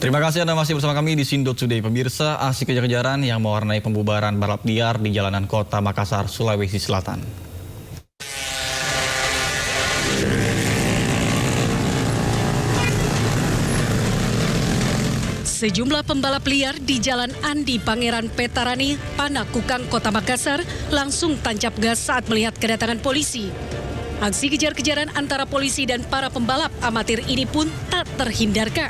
Terima kasih Anda masih bersama kami di Sindot Today. Pemirsa, aksi kejar-kejaran yang mewarnai pembubaran balap liar di jalanan kota Makassar, Sulawesi Selatan. Sejumlah pembalap liar di Jalan Andi Pangeran Petarani, Panakukang, Kota Makassar langsung tancap gas saat melihat kedatangan polisi. Aksi kejar-kejaran antara polisi dan para pembalap amatir ini pun tak terhindarkan.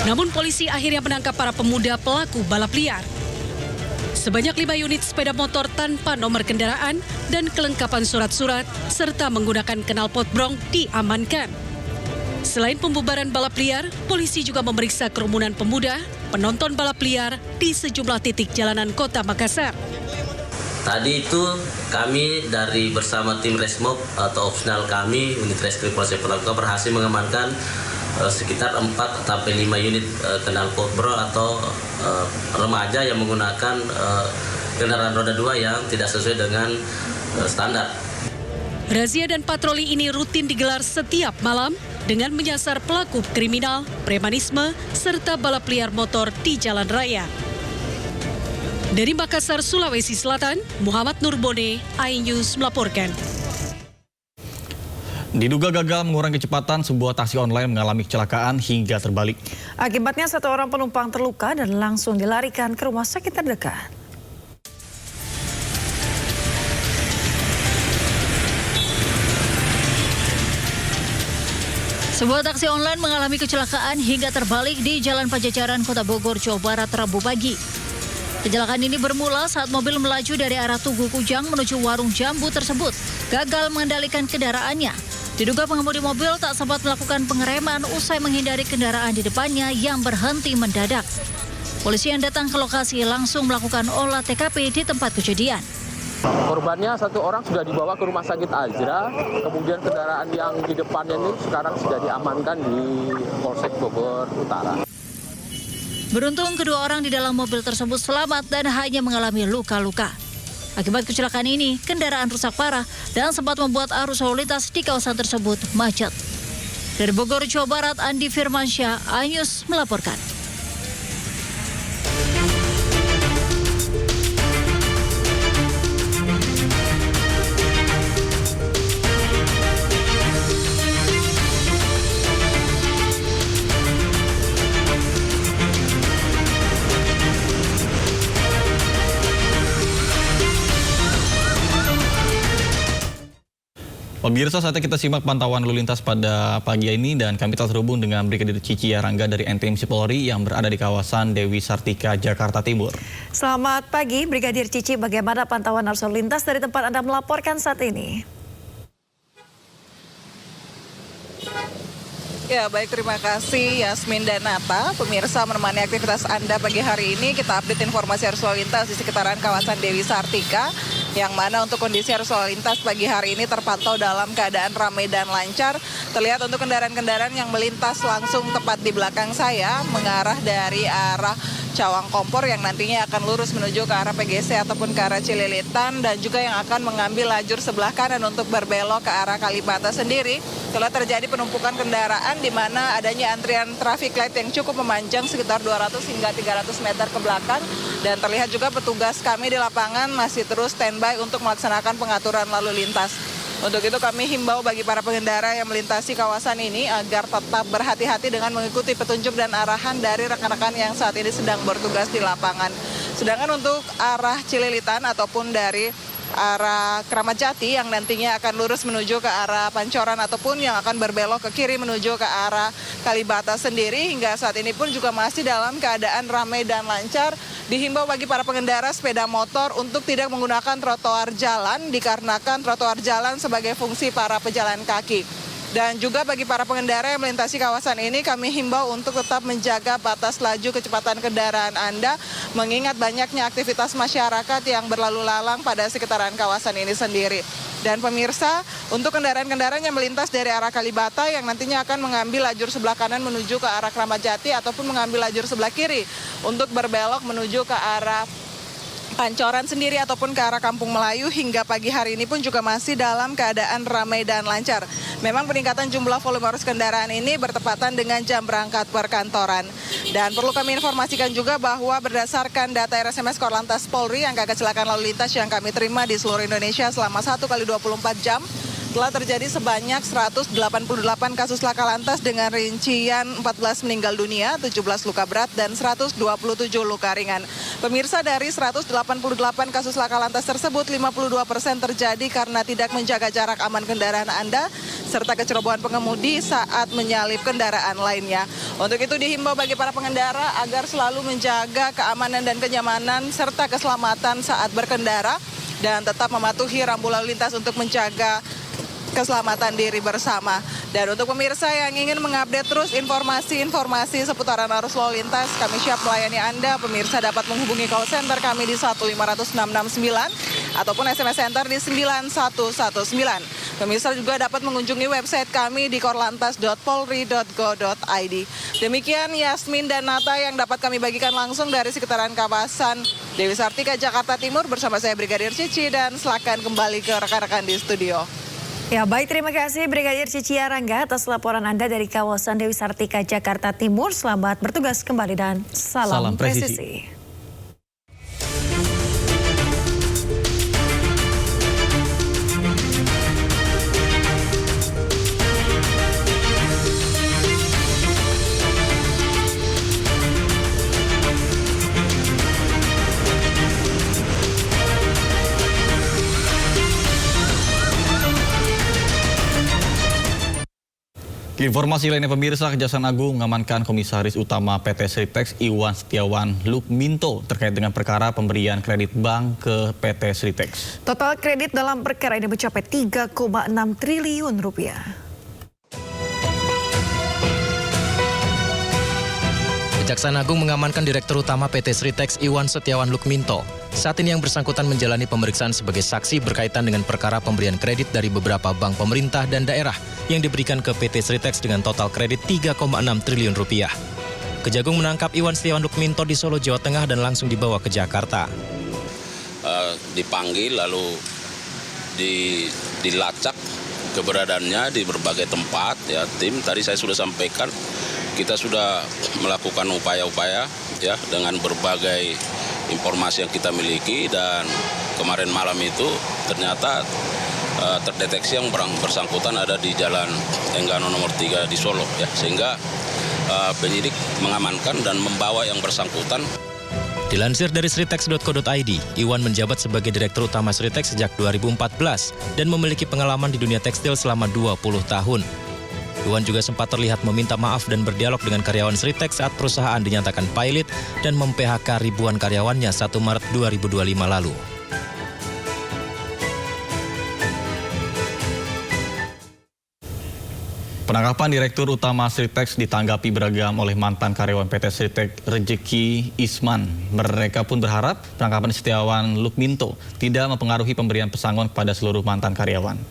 Namun polisi akhirnya menangkap para pemuda pelaku balap liar. Sebanyak 5 unit sepeda motor tanpa nomor kendaraan dan kelengkapan surat-surat serta menggunakan knalpot brong diamankan. Selain pembubaran balap liar, polisi juga memeriksa kerumunan pemuda penonton balap liar di sejumlah titik jalanan kota Makassar. Tadi itu kami dari bersama tim Resmob atau opsional kami, unit reskrim Polsek Panakukang berhasil mengamankan sekitar 4 sampai 5 unit knalpot brong atau remaja yang menggunakan kendaraan roda 2 yang tidak sesuai dengan standar. Razia dan patroli ini rutin digelar setiap malam dengan menyasar pelaku kriminal, premanisme, serta balap liar motor di jalan raya. Dari Makassar, Sulawesi Selatan, Muhammad Nurbone, iNews melaporkan. Diduga gagal mengurangi kecepatan, sebuah taksi online mengalami kecelakaan hingga terbalik. Akibatnya 1 orang penumpang terluka dan langsung dilarikan ke rumah sakit terdekat. Sebuah taksi online mengalami kecelakaan hingga terbalik di Jalan Pajajaran, Kota Bogor, Jawa Barat, Rabu pagi. Kecelakaan ini bermula saat mobil melaju dari arah Tugu Kujang menuju warung jambu tersebut gagal mengendalikan kendaraannya. Diduga pengemudi mobil tak sempat melakukan pengereman usai menghindari kendaraan di depannya yang berhenti mendadak. Polisi yang datang ke lokasi langsung melakukan olah TKP di tempat kejadian. Korbannya 1 orang sudah dibawa ke rumah sakit Azra, kemudian kendaraan yang di depannya ini sekarang sudah diamankan di Polsek Bogor Utara. Beruntung kedua orang di dalam mobil tersebut selamat dan hanya mengalami luka-luka. Akibat kecelakaan ini, kendaraan rusak parah dan sempat membuat arus lalu lintas di kawasan tersebut macet. Dari Bogor, Jawa Barat, Andi Firmansyah, iNews melaporkan. Pemirsa, saatnya kita simak pantauan lalu lintas pada pagi ini dan kami telah terhubung dengan Brigadir Cici Yarangga dari NTMC Polri yang berada di kawasan Dewi Sartika, Jakarta Timur. Selamat pagi, Brigadir Cici. Bagaimana pantauan arus lalu lintas dari tempat Anda melaporkan saat ini? Ya, baik, terima kasih Yasmin dan Nata. Pemirsa menemani aktivitas Anda pagi hari ini, kita update informasi arus lalu lintas di sekitaran kawasan Dewi Sartika, yang mana untuk kondisi arus lalu lintas pagi hari ini terpantau dalam keadaan ramai dan lancar. Terlihat untuk kendaraan-kendaraan yang melintas langsung tepat di belakang saya, mengarah dari arah Cawang Kompor yang nantinya akan lurus menuju ke arah PGC ataupun ke arah Cililitan, dan juga yang akan mengambil lajur sebelah kanan untuk berbelok ke arah Kalibata sendiri. Telah terjadi penumpukan kendaraan di mana adanya antrian traffic light yang cukup memanjang sekitar 200 hingga 300 meter ke belakang, dan terlihat juga petugas kami di lapangan masih terus standby untuk melaksanakan pengaturan lalu lintas. Untuk itu kami himbau bagi para pengendara yang melintasi kawasan ini agar tetap berhati-hati dengan mengikuti petunjuk dan arahan dari rekan-rekan yang saat ini sedang bertugas di lapangan. Sedangkan untuk arah Cililitan ataupun dari arah Kramat Jati yang nantinya akan lurus menuju ke arah Pancoran ataupun yang akan berbelok ke kiri menuju ke arah Kalibata sendiri, hingga saat ini pun juga masih dalam keadaan ramai dan lancar. Dihimbau bagi para pengendara sepeda motor untuk tidak menggunakan trotoar jalan dikarenakan trotoar jalan sebagai fungsi para pejalan kaki. Dan juga bagi para pengendara yang melintasi kawasan ini, kami himbau untuk tetap menjaga batas laju kecepatan kendaraan Anda, mengingat banyaknya aktivitas masyarakat yang berlalu lalang pada sekitaran kawasan ini sendiri. Dan pemirsa, untuk kendaraan-kendaraan yang melintas dari arah Kalibata yang nantinya akan mengambil lajur sebelah kanan menuju ke arah Kramat Jati ataupun mengambil lajur sebelah kiri untuk berbelok menuju ke arah Pancoran sendiri ataupun ke arah Kampung Melayu hingga pagi hari ini pun juga masih dalam keadaan ramai dan lancar. Memang peningkatan jumlah volume arus kendaraan ini bertepatan dengan jam berangkat perkantoran. Dan perlu kami informasikan juga bahwa berdasarkan data RSMS Korlantas Polri, angka kecelakaan lalu lintas yang kami terima di seluruh Indonesia selama 1 kali 24 jam telah terjadi sebanyak 188 kasus laka lantas dengan rincian 14 meninggal dunia, 17 luka berat, dan 127 luka ringan. Pemirsa, dari 188 kasus laka lantas tersebut, 52% terjadi karena tidak menjaga jarak aman kendaraan Anda, serta kecerobohan pengemudi saat menyalip kendaraan lainnya. Untuk itu dihimbau bagi para pengendara agar selalu menjaga keamanan dan kenyamanan serta keselamatan saat berkendara dan tetap mematuhi rambu lalu lintas untuk menjaga keselamatan diri bersama. Dan untuk pemirsa yang ingin mengupdate terus informasi-informasi seputaran arus lalu lintas, kami siap melayani Anda. Pemirsa dapat menghubungi call center kami di 1500669 ataupun SMS center di 9119. Pemirsa juga dapat mengunjungi website kami di korlantas.polri.go.id. Demikian Yasmin dan Nata yang dapat kami bagikan langsung dari sekitaran kawasan Dewi Sartika, Jakarta Timur bersama saya Brigadir Cici, dan silakan kembali ke rekan-rekan di studio. Ya, baik, terima kasih Brigadir Cici Arangga atas laporan Anda dari kawasan Dewi Sartika, Jakarta Timur. Selamat bertugas kembali dan salam presisi. Informasi lainnya pemirsa, Kejaksaan Agung mengamankan Komisaris Utama PT Sritex Iwan Setiawan Lukminto terkait dengan perkara pemberian kredit bank ke PT Sritex. Total kredit dalam perkara ini mencapai 3,6 triliun rupiah. Kejaksaan Agung mengamankan Direktur Utama PT Sritex Iwan Setiawan Lukminto. Saat ini yang bersangkutan menjalani pemeriksaan sebagai saksi berkaitan dengan perkara pemberian kredit dari beberapa bank pemerintah dan daerah yang diberikan ke PT Sritex dengan total kredit 3,6 triliun rupiah. Kejagung menangkap Iwan Setiawan Lukminto di Solo, Jawa Tengah dan langsung dibawa ke Jakarta. Dipanggil lalu dilacak keberadaannya di berbagai tempat. Ya, tim tadi saya sudah sampaikan, kita sudah melakukan upaya-upaya ya dengan berbagai informasi yang kita miliki, dan kemarin malam itu ternyata terdeteksi yang bersangkutan ada di Jalan Enggano nomor 3 di Solo ya, sehingga penyidik mengamankan dan membawa yang bersangkutan. Dilansir dari sritex.co.id, Iwan menjabat sebagai Direktur Utama Sritex sejak 2014 dan memiliki pengalaman di dunia tekstil selama 20 tahun. Iwan juga sempat terlihat meminta maaf dan berdialog dengan karyawan Sritex saat perusahaan dinyatakan pilot dan mem-PHK ribuan karyawannya 1 Maret 2025 lalu. Penangkapan Direktur Utama Sritex ditanggapi beragam oleh mantan karyawan PT Sritex Rejeki Isman. Mereka pun berharap penangkapan Setiawan Lukminto tidak mempengaruhi pemberian pesangon kepada seluruh mantan karyawan.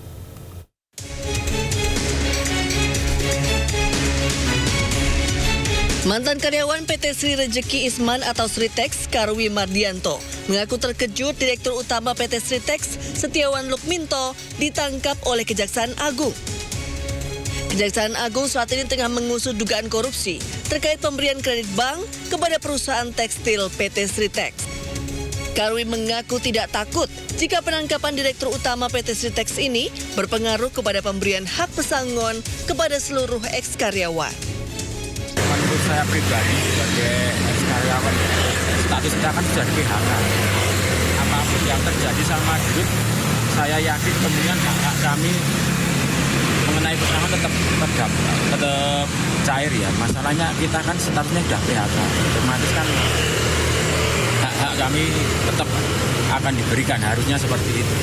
Mantan karyawan PT Sri Rejeki Isman atau Sritex, Karwi Mardianto, mengaku terkejut Direktur Utama PT Sritex, Setiawan Lukminto, ditangkap oleh Kejaksaan Agung. Kejaksaan Agung saat ini tengah mengusut dugaan korupsi terkait pemberian kredit bank kepada perusahaan tekstil PT Sritex. Karwi mengaku tidak takut jika penangkapan Direktur Utama PT Sritex ini berpengaruh kepada pemberian hak pesangon kepada seluruh eks-karyawan. Menurut saya pribadi sebagai eks-karyawan, status kita kan sudah di PHK. Apapun yang terjadi sama duit, saya yakin kemudian hak kami mengenai pesangon tetap cair ya. Masalahnya kita kan statusnya sudah PHK, otomatis kan hak kami tetap akan diberikan, harusnya seperti itu.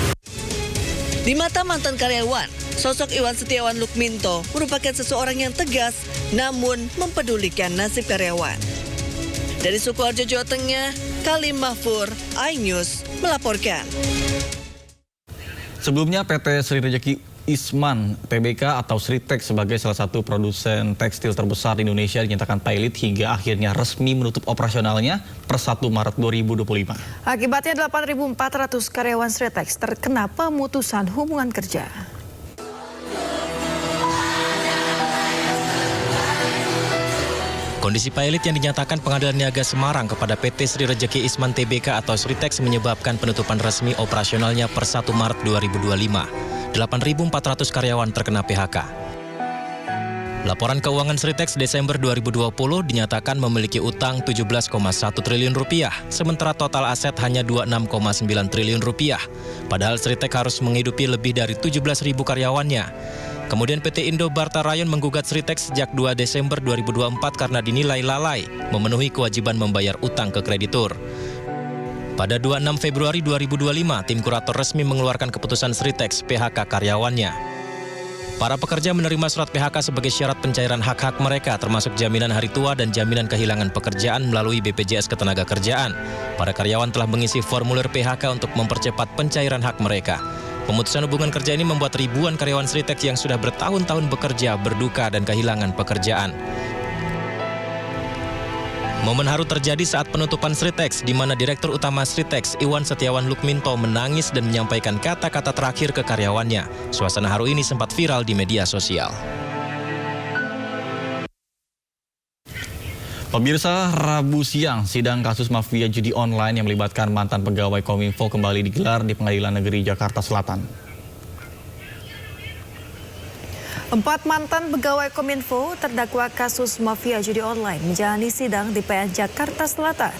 Di mata mantan karyawan, sosok Iwan Setiawan Lukminto merupakan seseorang yang tegas namun mempedulikan nasib karyawan. Dari Sukoharjo, Jawa Tengah, Kalim Mahfur, iNews melaporkan. Sebelumnya PT Sri Rejeki Isman TBK atau Sritex sebagai salah satu produsen tekstil terbesar di Indonesia dinyatakan pilot hingga akhirnya resmi menutup operasionalnya per 1 Maret 2025. Akibatnya 8.400 karyawan Sritex terkena pemutusan hubungan kerja. Kondisi pilot yang dinyatakan Pengadilan Niaga Semarang kepada PT Sri Rejeki Isman TBK atau Sritex menyebabkan penutupan resmi operasionalnya per 1 Maret 2025. 8.400 karyawan terkena PHK. Laporan keuangan Sritex Desember 2020 dinyatakan memiliki utang 17,1 triliun rupiah, sementara total aset hanya 26,9 triliun rupiah. Padahal Sritex harus menghidupi lebih dari 17.000 karyawannya. Kemudian PT Indo Barta Rayon menggugat Sritex sejak 2 Desember 2024 karena dinilai lalai memenuhi kewajiban membayar utang ke kreditur. Pada 26 Februari 2025, tim kurator resmi mengeluarkan keputusan Sritex PHK karyawannya. Para pekerja menerima surat PHK sebagai syarat pencairan hak-hak mereka, termasuk jaminan hari tua dan jaminan kehilangan pekerjaan melalui BPJS Ketenagakerjaan. Para karyawan telah mengisi formulir PHK untuk mempercepat pencairan hak mereka. Pemutusan hubungan kerja ini membuat ribuan karyawan Sritex yang sudah bertahun-tahun bekerja berduka dan kehilangan pekerjaan. Momen haru terjadi saat penutupan Sritex, di mana Direktur Utama Sritex, Iwan Setiawan Lukminto, menangis dan menyampaikan kata-kata terakhir ke karyawannya. Suasana haru ini sempat viral di media sosial. Pemirsa, Rabu siang, sidang kasus mafia judi online yang melibatkan mantan pegawai Kominfo kembali digelar di Pengadilan Negeri Jakarta Selatan. 4 mantan pegawai Kominfo terdakwa kasus mafia judi online menjalani sidang di PN Jakarta Selatan.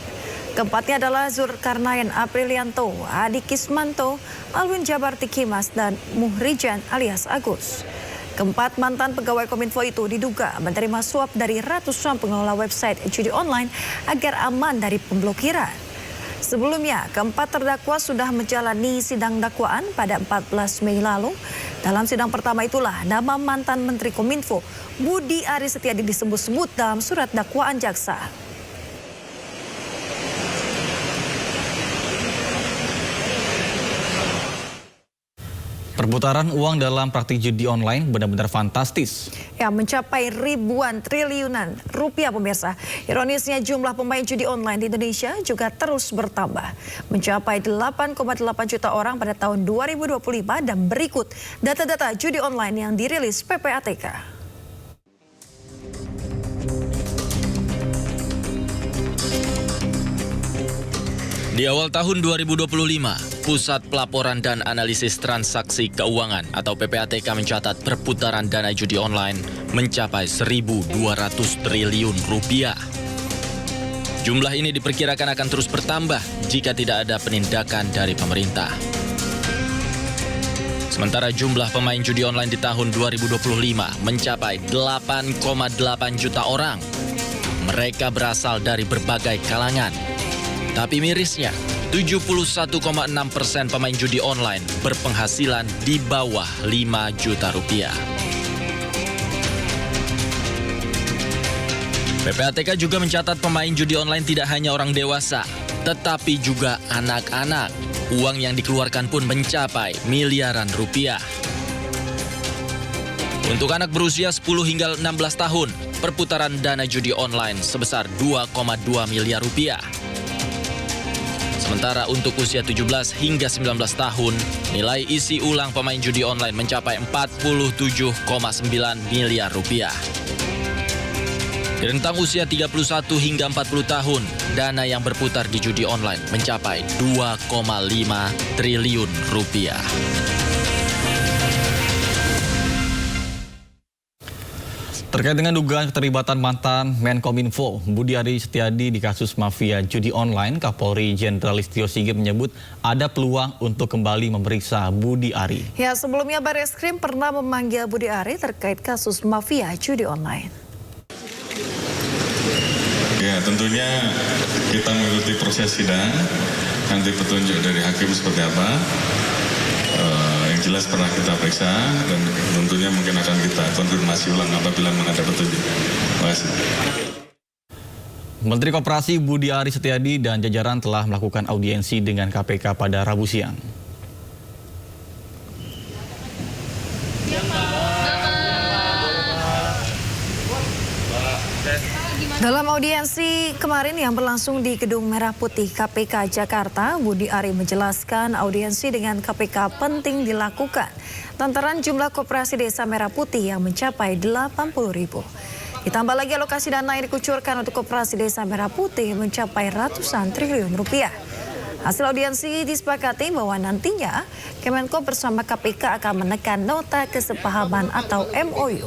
Keempatnya adalah Zulkarnain Aprilianto, Adi Kismanto, Alwin Jabarti Kimas, dan Muhrijan alias Agus. Keempat mantan pegawai Kominfo itu diduga menerima suap dari ratusan pengelola website judi online agar aman dari pemblokiran. Sebelumnya, keempat terdakwa sudah menjalani sidang dakwaan pada 14 Mei lalu. Dalam sidang pertama itulah nama mantan Menteri Kominfo, Budi Aris Setiadi, disebut-sebut dalam surat dakwaan jaksa. Perputaran uang dalam praktik judi online benar-benar fantastis. Ya, mencapai ribuan triliunan rupiah, pemirsa. Ironisnya jumlah pemain judi online di Indonesia juga terus bertambah. Mencapai 8,8 juta orang pada tahun 2025 dan berikut data-data judi online yang dirilis PPATK. Di awal tahun 2025, Pusat Pelaporan dan Analisis Transaksi Keuangan atau PPATK mencatat perputaran dana judi online mencapai 1.200 triliun rupiah. Jumlah ini diperkirakan akan terus bertambah jika tidak ada penindakan dari pemerintah. Sementara jumlah pemain judi online di tahun 2025 mencapai 8,8 juta orang. Mereka berasal dari berbagai kalangan. Tapi mirisnya, 71,6% pemain judi online berpenghasilan di bawah 5 juta rupiah. PPATK juga mencatat pemain judi online tidak hanya orang dewasa, tetapi juga anak-anak. Uang yang dikeluarkan pun mencapai miliaran rupiah. Untuk anak berusia 10 hingga 16 tahun, perputaran dana judi online sebesar 2,2 miliar rupiah. Sementara untuk usia 17 hingga 19 tahun, nilai isi ulang pemain judi online mencapai 47,9 miliar rupiah. Di rentang usia 31 hingga 40 tahun, dana yang berputar di judi online mencapai 2,5 triliun rupiah. Terkait dengan dugaan keterlibatan mantan Menkominfo Budi Aris Setiadi di kasus mafia judi online, Kapolri Jenderal Listio Sigit menyebut ada peluang untuk kembali memeriksa Budi Ari. Ya, sebelumnya Barreskrim pernah memanggil Budi Ari terkait kasus mafia judi online. Ya, tentunya kita mengikuti proses sidang, nanti petunjuk dari hakim seperti apa. Yang jelas pernah kita periksa dan tentunya mungkin akan kita konfirmasi ulang apabila menghadap petunjuk. Terima kasih. Menteri Koperasi Budi Aris Setiadi dan jajaran telah melakukan audiensi dengan KPK pada Rabu siang. Dalam audiensi kemarin yang berlangsung di Gedung Merah Putih KPK Jakarta, Budi Ari menjelaskan audiensi dengan KPK penting dilakukan lantaran jumlah koperasi desa Merah Putih yang mencapai 80.000. Ditambah lagi alokasi dana yang dikucurkan untuk koperasi desa Merah Putih mencapai ratusan triliun rupiah. Hasil audiensi disepakati bahwa nantinya Kemenko bersama KPK akan menekan nota kesepahaman atau MOU.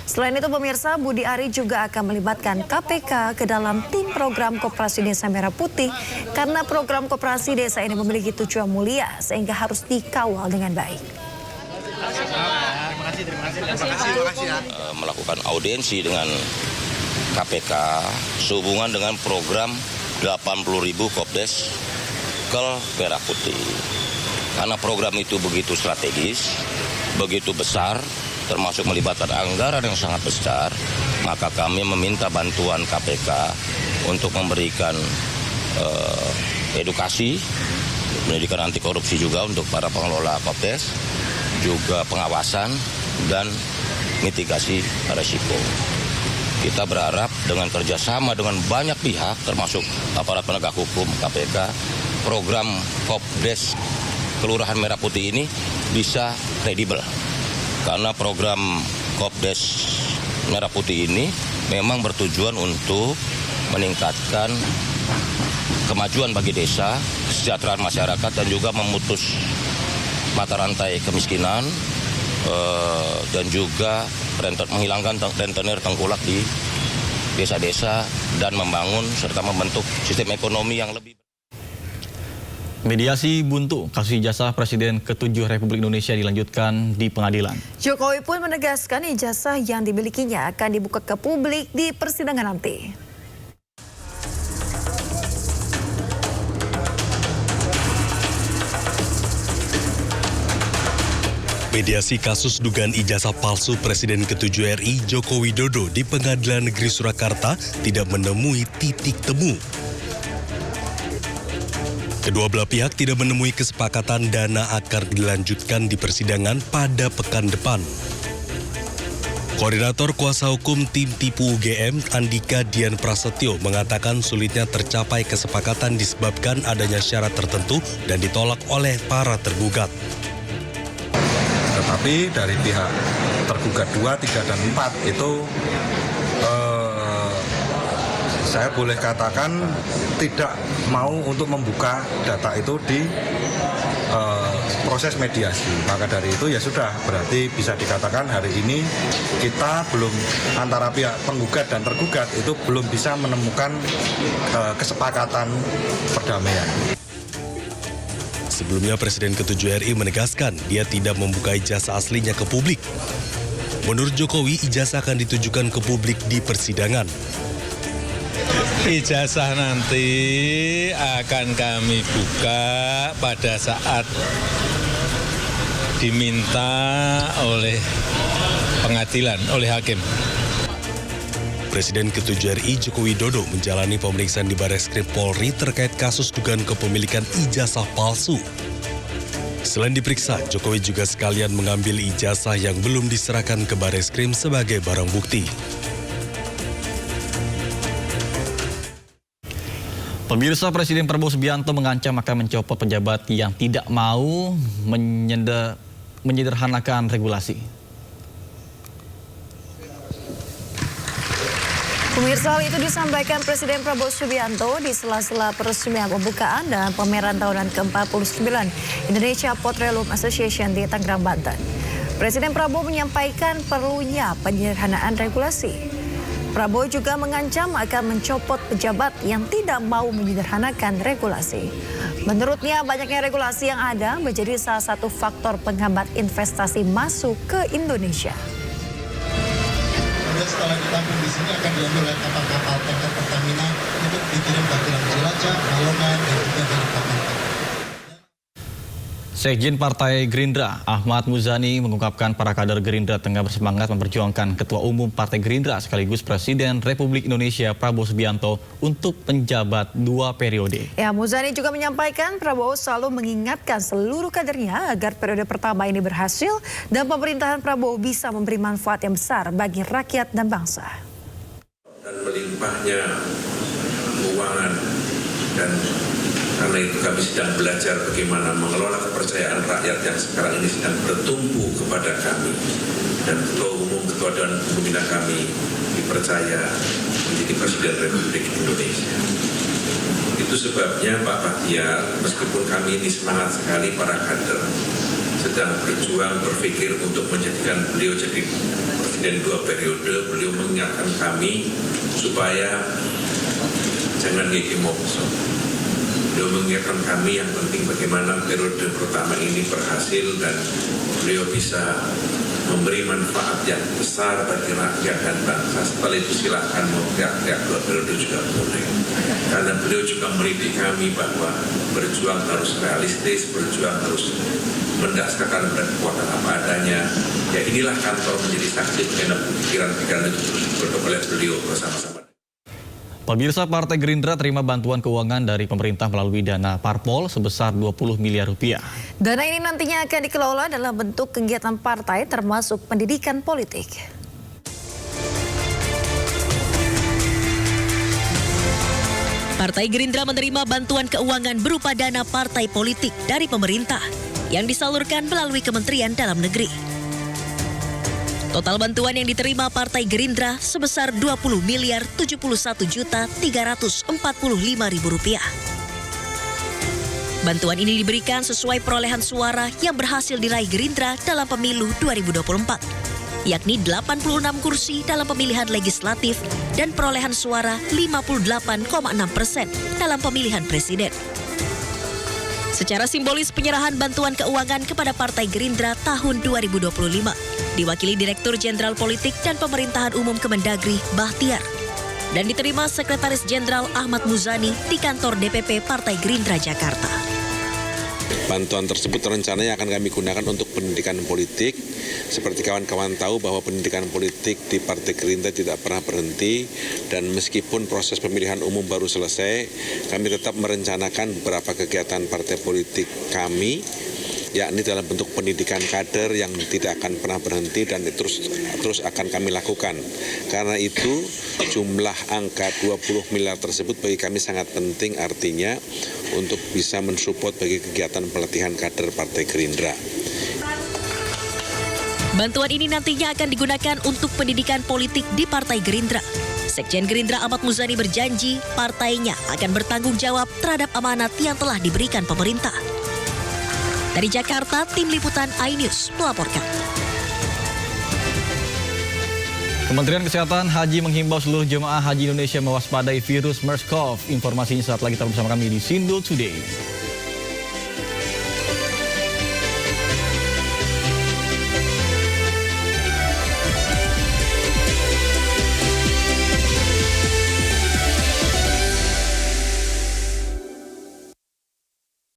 Selain itu pemirsa, Budi Ari juga akan melibatkan KPK ke dalam tim program Koperasi Desa Merah Putih karena program Koperasi Desa ini memiliki tujuan mulia sehingga harus dikawal dengan baik. Melakukan audiensi dengan KPK sehubungan dengan program 80.000 Kopdes Merah Putih. Karena program itu begitu strategis, begitu besar, termasuk melibatkan anggaran yang sangat besar, maka kami meminta bantuan KPK untuk memberikan edukasi, pendidikan anti korupsi juga untuk para pengelola Kopdes, juga pengawasan dan mitigasi risiko. Kita berharap dengan kerjasama dengan banyak pihak, termasuk aparat penegak hukum, KPK, program Kopdes Kelurahan Merah Putih ini bisa kredibel. Karena program Kopdes Merah Putih ini memang bertujuan untuk meningkatkan kemajuan bagi desa, kesejahteraan masyarakat, dan juga memutus mata rantai kemiskinan, dan juga menghilangkan rentenir tengkulak di desa-desa dan membangun serta membentuk sistem ekonomi yang lebih. Mediasi buntu kasus ijazah Presiden ke-7 Republik Indonesia dilanjutkan di pengadilan. Jokowi pun menegaskan ijazah yang dimilikinya akan dibuka ke publik di persidangan nanti. Mediasi kasus dugaan ijazah palsu Presiden ke-7 RI Joko Widodo di Pengadilan Negeri Surakarta tidak menemui titik temu. Kedua belah pihak tidak menemui kesepakatan dana akan dilanjutkan di persidangan pada pekan depan. Koordinator Kuasa Hukum Tim Tipu UGM, Andika Dian Prasetyo, mengatakan sulitnya tercapai kesepakatan disebabkan adanya syarat tertentu dan ditolak oleh para tergugat. Tetapi dari pihak tergugat 2, 3, dan 4 itu saya boleh katakan tidak mau untuk membuka data itu di proses mediasi. Maka dari itu ya sudah, berarti bisa dikatakan hari ini kita belum, antara pihak penggugat dan tergugat itu belum bisa menemukan kesepakatan perdamaian. Sebelumnya Presiden ke-7 RI menegaskan dia tidak membuka ijazah aslinya ke publik. Menurut Jokowi, ijazah akan ditujukan ke publik di persidangan. Ijazah nanti akan kami buka pada saat diminta oleh pengadilan, oleh hakim. Presiden ke-7 RI Joko Widodo menjalani pemeriksaan di Barreskrim Polri terkait kasus dugaan kepemilikan ijazah palsu. Selain diperiksa, Jokowi juga sekalian mengambil ijazah yang belum diserahkan ke Barreskrim sebagai barang bukti. Pemirsa, Presiden Prabowo Subianto mengancam akan mencopot pejabat yang tidak mau menyederhanakan regulasi. Pemirsa, hal itu disampaikan Presiden Prabowo Subianto di sela-sela peresmian pembukaan dan pameran tahunan ke-49 Indonesia Petroleum Association di Tangerang, Banten. Presiden Prabowo menyampaikan perlunya penyederhanaan regulasi. Prabowo juga mengancam akan mencopot pejabat yang tidak mau menyederhanakan regulasi. Menurutnya, banyaknya regulasi yang ada menjadi salah satu faktor penghambat investasi masuk ke Indonesia. Setelah ditampung di sini akan diambil oleh kapal-kapal tanker Pertamina untuk dikirim ke Kilang Cilacap, Balongan, dan juga dari kapal. Sekjen Partai Gerindra Ahmad Muzani mengungkapkan para kader Gerindra tengah bersemangat memperjuangkan Ketua Umum Partai Gerindra sekaligus Presiden Republik Indonesia Prabowo Subianto untuk penjabat 2 periode. Ya, Muzani juga menyampaikan Prabowo selalu mengingatkan seluruh kadernya agar periode pertama ini berhasil dan pemerintahan Prabowo bisa memberi manfaat yang besar bagi rakyat dan bangsa. Dan melimpahnya keuangan, dan karena itu kami sedang belajar bagaimana mengelola kepercayaan rakyat yang sekarang ini sedang bertumpu kepada kami. Dan Ketua Umum, Ketua Dewan Pembina kami dipercaya menjadi Presiden Republik Indonesia. Itu sebabnya Pak Bahtiar, meskipun kami ini semangat sekali para kader, sedang berjuang berpikir untuk menjadikan beliau jadi Presiden 2 periode, beliau mengingatkan kami supaya jangan gigi mokso. Beliau mengingatkan kami yang penting bagaimana periode pertama ini berhasil dan beliau bisa memberi manfaat yang besar bagi rakyat dan bangsa. Setelah itu silakan mau teriak-teriak 2 periode juga boleh. Karena beliau juga mendidik kami bahwa berjuang harus realistis, berjuang harus mendasarkan kekuatan apa adanya. Ya inilah kantor menjadi saksi mengenai pikiran-pikiran itu digodok oleh beliau bersama-sama. Pemirsa, Partai Gerindra terima bantuan keuangan dari pemerintah melalui dana parpol sebesar 20 miliar rupiah. Dana ini nantinya akan dikelola dalam bentuk kegiatan partai termasuk pendidikan politik. Partai Gerindra menerima bantuan keuangan berupa dana partai politik dari pemerintah yang disalurkan melalui Kementerian Dalam Negeri. Total bantuan yang diterima Partai Gerindra sebesar Rp21.071.345.000. Bantuan ini diberikan sesuai perolehan suara yang berhasil diraih Gerindra dalam pemilu 2024, yakni 86 kursi dalam pemilihan legislatif dan perolehan suara 58,6% dalam pemilihan presiden. Secara simbolis penyerahan bantuan keuangan kepada Partai Gerindra tahun 2025 diwakili Direktur Jenderal Politik dan Pemerintahan Umum Kemendagri Bahtiar dan diterima Sekretaris Jenderal Ahmad Muzani di kantor DPP Partai Gerindra Jakarta. Bantuan tersebut rencananya akan kami gunakan untuk pendidikan politik. Seperti kawan-kawan tahu bahwa pendidikan politik di Partai Gerindra tidak pernah berhenti, dan meskipun proses pemilihan umum baru selesai, kami tetap merencanakan beberapa kegiatan partai politik kami, yakni dalam bentuk pendidikan kader yang tidak akan pernah berhenti dan terus akan kami lakukan. Karena itu jumlah angka 20 miliar tersebut bagi kami sangat penting, artinya untuk bisa mensupport bagi kegiatan pelatihan kader Partai Gerindra. Bantuan ini nantinya akan digunakan untuk pendidikan politik di Partai Gerindra. Sekjen Gerindra Ahmad Muzani berjanji partainya akan bertanggung jawab terhadap amanat yang telah diberikan pemerintah. Dari Jakarta, Tim Liputan iNews melaporkan. Kementerian Kesehatan Haji menghimbau seluruh jemaah haji Indonesia mewaspadai virus MERS-CoV. Informasinya saat lagi tetap bersama kami di Sindo Today.